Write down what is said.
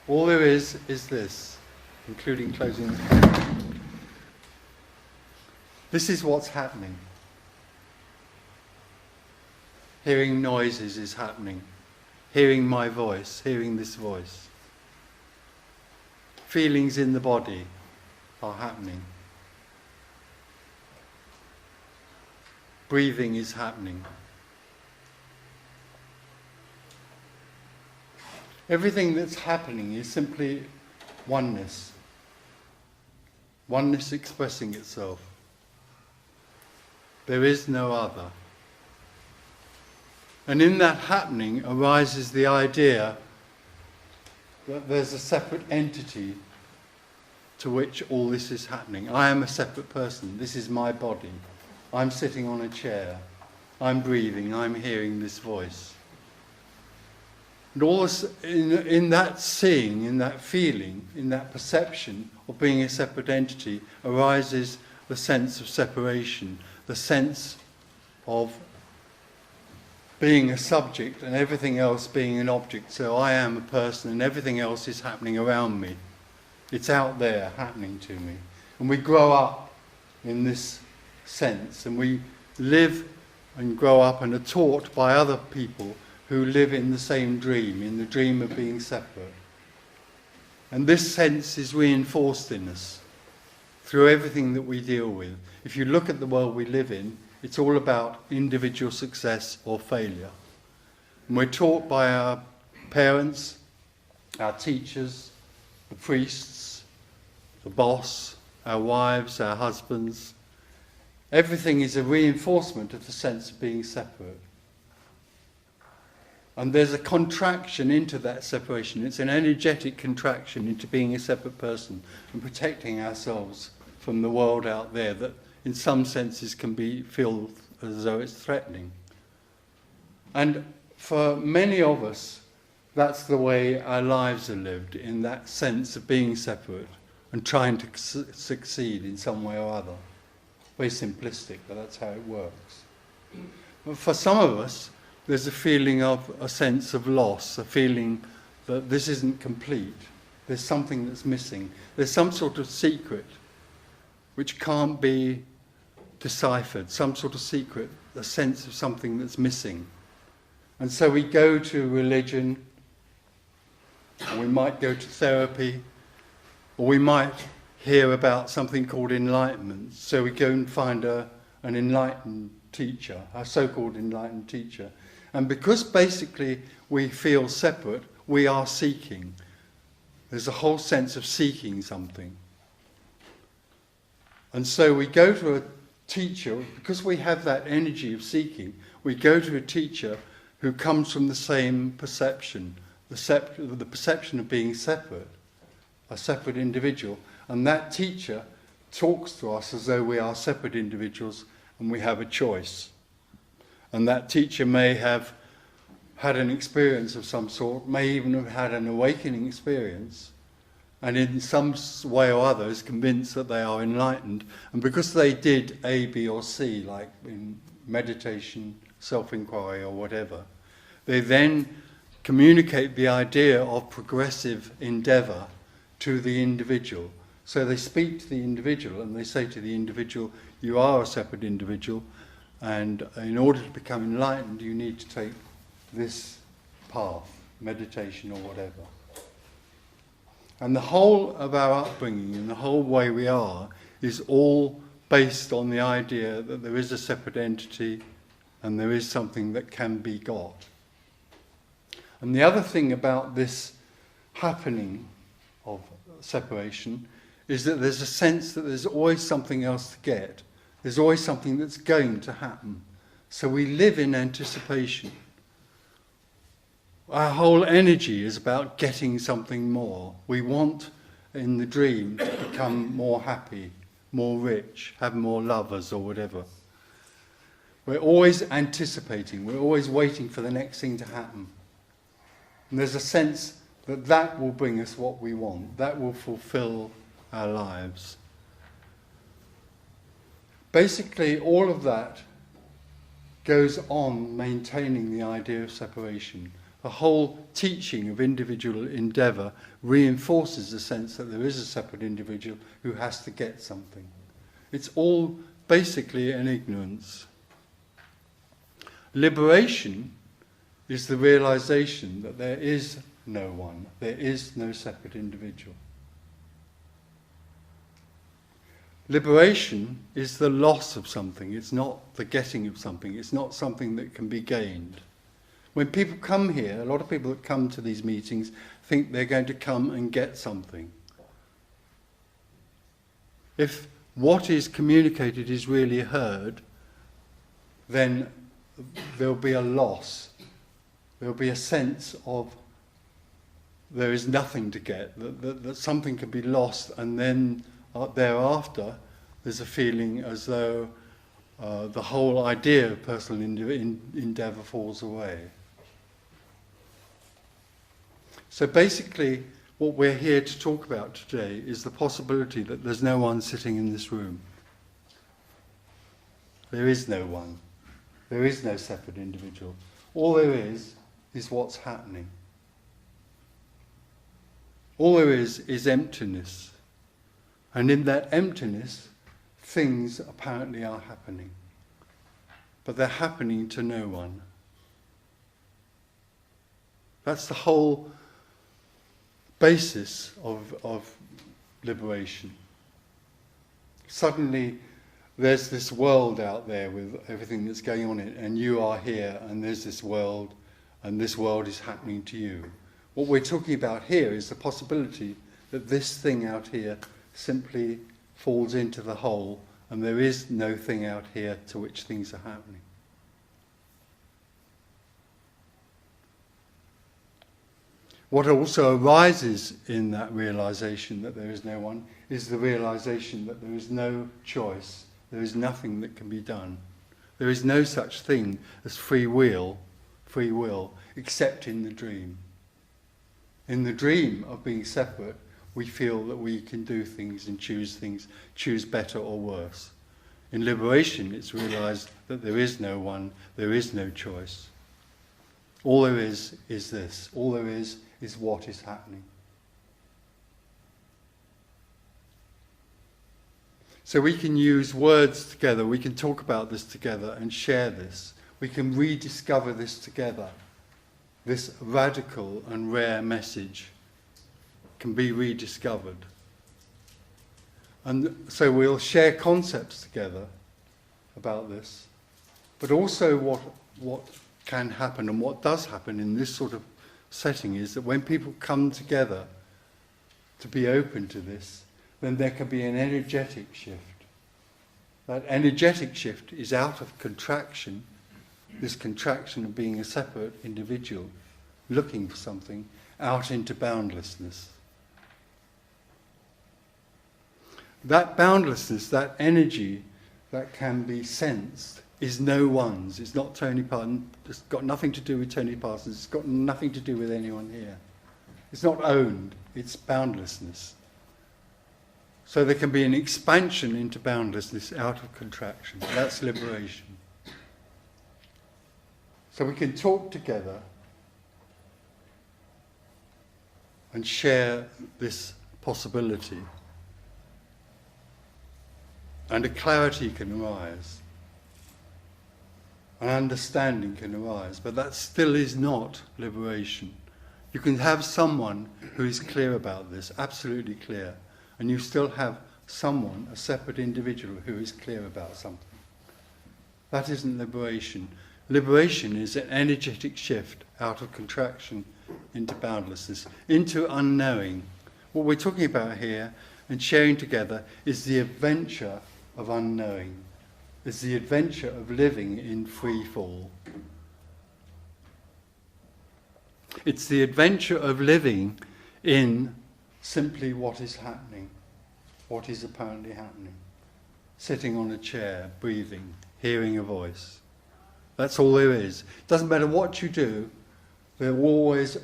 All there is this, including closing. This is what's happening. Hearing noises is happening. Hearing my voice, hearing this voice. Feelings in the body are happening. Breathing is happening. Everything that's happening is simply oneness. Oneness expressing itself. There is no other. And in that happening arises the idea that there's a separate entity to which all this is happening. I am a separate person. This is my body. I'm sitting on a chair. I'm breathing. I'm hearing this voice. And all this, in that seeing, in that feeling, in that perception of being a separate entity arises the sense of separation, the sense of being a subject and everything else being an object. So I am a person and everything else is happening around me. It's out there happening to me. And we grow up in this sense, and we live and grow up and are taught by other people who live in the same dream, in the dream of being separate. And this sense is reinforced in us through everything that we deal with. If you look at the world we live in, it's all about individual success or failure. And we're taught by our parents, our teachers, the priests, the boss, our wives, our husbands. Everything is a reinforcement of the sense of being separate. And there's a contraction into that separation. It's an energetic contraction into being a separate person and protecting ourselves from the world out there that in some senses can feel as though it's threatening. And for many of us, that's the way our lives are lived, in that sense of being separate and trying to succeed in some way or other. Very simplistic, but that's how it works. But for some of us, there's a feeling of a sense of loss, a feeling that this isn't complete. There's something that's missing. There's some sort of secret which can't be deciphered, some sort of secret, a sense of something that's missing. And so we go to religion, or we might go to therapy, or we might hear about something called enlightenment. So we go and find an enlightened teacher, a so-called enlightened teacher. And because basically we feel separate, we are seeking. There's a whole sense of seeking something. And so we go to a teacher, because we have that energy of seeking, we go to a teacher who comes from the same perception, the perception of being separate, a separate individual. And that teacher talks to us as though we are separate individuals and we have a choice. And that teacher may have had an experience of some sort, may even have had an awakening experience, and in some way or other is convinced that they are enlightened. And because they did A, B or C, like in meditation, self-inquiry or whatever, they then communicate the idea of progressive endeavour to the individual. So they speak to the individual and they say to the individual, you are a separate individual, and in order to become enlightened you need to take this path, meditation or whatever. And the whole of our upbringing and the whole way we are is all based on the idea that there is a separate entity and there is something that can be got. And the other thing about this happening of separation is that there's a sense that there's always something else to get. There's always something that's going to happen. So we live in anticipation. Our whole energy is about getting something more. We want, in the dream, to become more happy, more rich, have more lovers or whatever. We're always anticipating. We're always waiting for the next thing to happen. And there's a sense that that will bring us what we want. That will fulfill our lives. Basically, all of that goes on maintaining the idea of separation. The whole teaching of individual endeavour reinforces the sense that there is a separate individual who has to get something. It's all basically an ignorance. Liberation is the realization that there is no one, there is no separate individual. Liberation is the loss of something, it's not the getting of something, it's not something that can be gained. When people come here, a lot of people that come to these meetings think they're going to come and get something. If what is communicated is really heard, then there'll be a loss. There'll be a sense of there is nothing to get, that something can be lost, and then thereafter there's a feeling as though the whole idea of personal endeavour falls away. So basically what we're here to talk about today is the possibility that there's no one sitting in this room. There is no one. There is no separate individual. All there is what's happening. All there is emptiness. And in that emptiness, things apparently are happening. But they're happening to no one. That's the whole basis of liberation. Suddenly there's this world out there with everything that's going on in it, and you are here, and there's this world, and this world is happening to you. What we're talking about here is the possibility that this thing out here simply falls into the whole, and there is no thing out here to which things are happening. What also arises in that realization that there is no one is the realization that there is no choice, there is nothing that can be done. There is no such thing as free will, except in the dream. In the dream of being separate, we feel that we can do things, choose better or worse. In liberation, it's realized that there is no one, there is no choice. All there is this. All there is what is happening. So we can use words together, we can talk about this together and share this. We can rediscover this together. This radical and rare message can be rediscovered. And so we'll share concepts together about this, but also what can happen and what does happen in this sort of setting is that when people come together to be open to this, then there can be an energetic shift. That energetic shift is out of contraction, this contraction of being a separate individual, looking for something, out into boundlessness. That boundlessness, that energy that can be sensed, is no one's. It's not Tony Parsons. It's got nothing to do with Tony Parsons. It's got nothing to do with anyone here. It's not owned. It's boundlessness. So there can be an expansion into boundlessness out of contraction. That's liberation. So we can talk together and share this possibility. And a clarity can arise. An understanding can arise, but that still is not liberation. You can have someone who is clear about this, absolutely clear, and you still have someone, a separate individual, who is clear about something. That isn't liberation. Liberation is an energetic shift out of contraction into boundlessness, into unknowing. What we're talking about here and sharing together is the adventure of unknowing. Is the adventure of living in free fall. It's the adventure of living in simply what is happening, what is apparently happening. Sitting on a chair, breathing, hearing a voice. That's all there is. It doesn't matter what you do, there will always